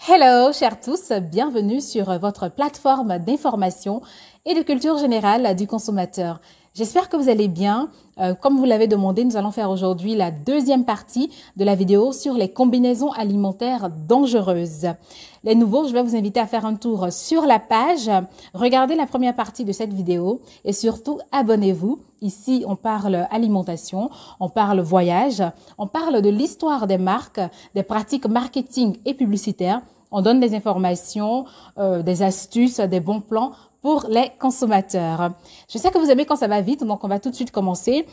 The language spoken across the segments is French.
Hello, chers tous, bienvenue sur votre plateforme d'information et de culture générale du consommateur. J'espère que vous allez bien. Comme vous l'avez demandé, nous allons faire aujourd'hui la deuxième partie de la vidéo sur les combinaisons alimentaires dangereuses. Les nouveaux, je vais vous inviter à faire un tour sur la page, regardez la première partie de cette vidéo et surtout abonnez-vous. Ici, on parle alimentation, on parle voyage, on parle de l'histoire des marques, des pratiques marketing et publicitaires. On donne des informations, des astuces, des bons plans pour les consommateurs. Je sais que vous aimez quand ça va vite, donc on va tout de suite commencer.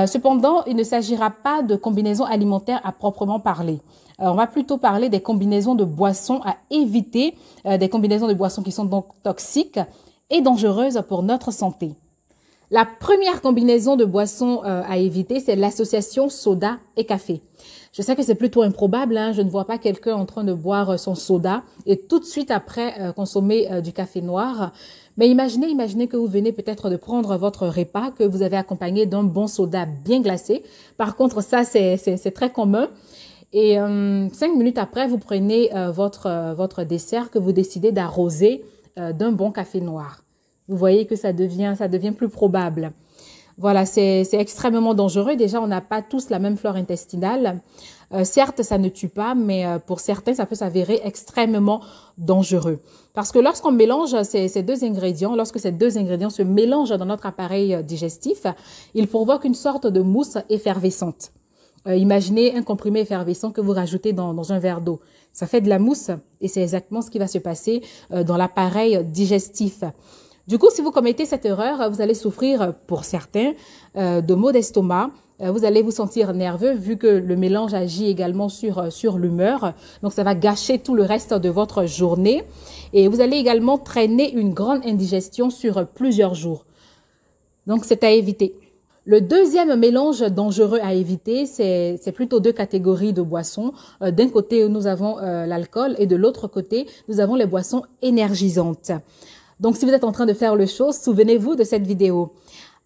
Cependant, il ne s'agira pas de combinaisons alimentaires à proprement parler. On va plutôt parler des combinaisons de boissons à éviter, des combinaisons de boissons qui sont donc toxiques et dangereuses pour notre santé. La première combinaison de boissons à éviter, c'est l'association soda et café. Je sais que c'est plutôt improbable, hein, je ne vois pas quelqu'un en train de boire son soda et tout de suite après consommer du café noir. Mais imaginez que vous venez peut-être de prendre votre repas, que vous avez accompagné d'un bon soda bien glacé. Par contre, ça, c'est très commun. Et 5 minutes après, vous prenez votre dessert que vous décidez d'arroser d'un bon café noir. Vous voyez que ça devient plus probable. Voilà, c'est extrêmement dangereux. Déjà, on n'a pas tous la même flore intestinale. Certes, ça ne tue pas, mais pour certains, ça peut s'avérer extrêmement dangereux. Parce que lorsqu'on mélange ces deux ingrédients, lorsque ces deux ingrédients se mélangent dans notre appareil digestif, ils provoquent une sorte de mousse effervescente. Imaginez un comprimé effervescent que vous rajoutez dans un verre d'eau. Ça fait de la mousse et c'est exactement ce qui va se passer dans l'appareil digestif. Du coup, si vous commettez cette erreur, vous allez souffrir, pour certains, de maux d'estomac. Vous allez vous sentir nerveux vu que le mélange agit également sur l'humeur. Donc, ça va gâcher tout le reste de votre journée. Et vous allez également traîner une grande indigestion sur plusieurs jours. Donc, c'est à éviter. Le deuxième mélange dangereux à éviter, c'est plutôt deux catégories de boissons. D'un côté, nous avons l'alcool et de l'autre côté, nous avons les boissons énergisantes. Donc, si vous êtes en train de faire le show, souvenez-vous de cette vidéo.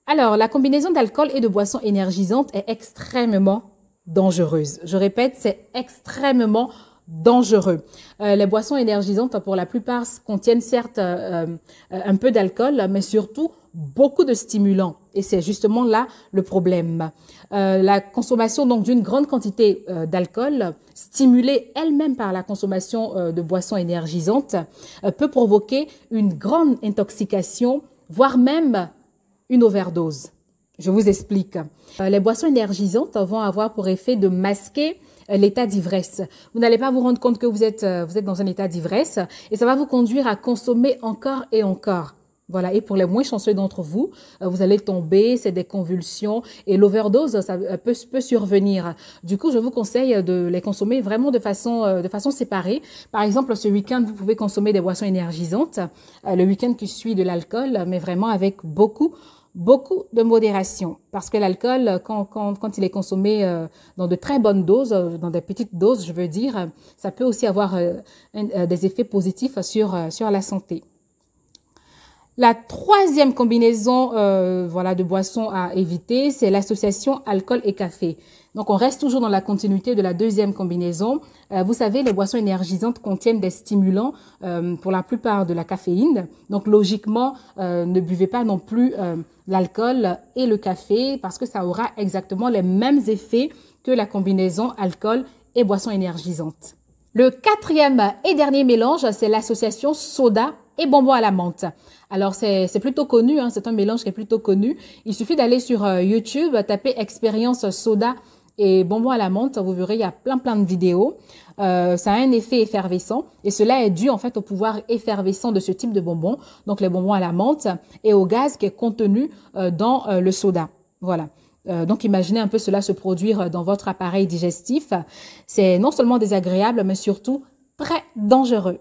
Alors, la combinaison d'alcool et de boissons énergisantes est extrêmement dangereuse. Je répète, c'est extrêmement dangereux. Les boissons énergisantes, pour la plupart, contiennent certes un peu d'alcool, mais surtout beaucoup de stimulants. Et c'est justement là le problème. La consommation donc d'une grande quantité d'alcool, stimulée elle-même par la consommation de boissons énergisantes, peut provoquer une grande intoxication, voire même une overdose. Je vous explique. Les boissons énergisantes vont avoir pour effet de masquer l'état d'ivresse. Vous n'allez pas vous rendre compte que vous êtes dans un état d'ivresse et ça va vous conduire à consommer encore et encore. Voilà, et pour les moins chanceux d'entre vous, vous allez tomber, c'est des convulsions et l'overdose, ça peut survenir. Du coup, je vous conseille de les consommer vraiment de façon séparée. Par exemple, ce week-end, vous pouvez consommer des boissons énergisantes, le week-end qui suit de l'alcool, mais vraiment avec beaucoup de modération. Parce que l'alcool, quand il est consommé dans de très bonnes doses, dans des petites doses, je veux dire, ça peut aussi avoir des effets positifs sur la santé. La troisième combinaison de boissons à éviter, c'est l'association alcool et café. Donc, on reste toujours dans la continuité de la deuxième combinaison. Vous savez, les boissons énergisantes contiennent des stimulants, pour la plupart de la caféine. Donc, logiquement, ne buvez pas non plus l'alcool et le café parce que ça aura exactement les mêmes effets que la combinaison alcool et boissons énergisantes. Le quatrième et dernier mélange, c'est l'association soda et bonbons à la menthe. Alors, c'est plutôt connu, hein, c'est un mélange qui est plutôt connu. Il suffit d'aller sur YouTube, taper expérience soda et bonbons à la menthe. Vous verrez, il y a plein de vidéos. Ça a un effet effervescent et cela est dû en fait au pouvoir effervescent de ce type de bonbons, donc les bonbons à la menthe et au gaz qui est contenu dans le soda. Voilà. Donc, imaginez un peu cela se produire dans votre appareil digestif. C'est non seulement désagréable, mais surtout très dangereux.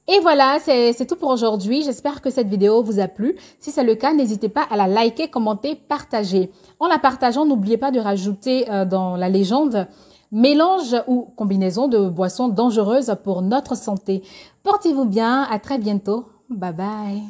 Et voilà, c'est tout pour aujourd'hui. J'espère que cette vidéo vous a plu. Si c'est le cas, n'hésitez pas à la liker, commenter, partager. En la partageant, n'oubliez pas de rajouter dans la légende mélange ou combinaison de boissons dangereuses pour notre santé. Portez-vous bien, à très bientôt. Bye bye.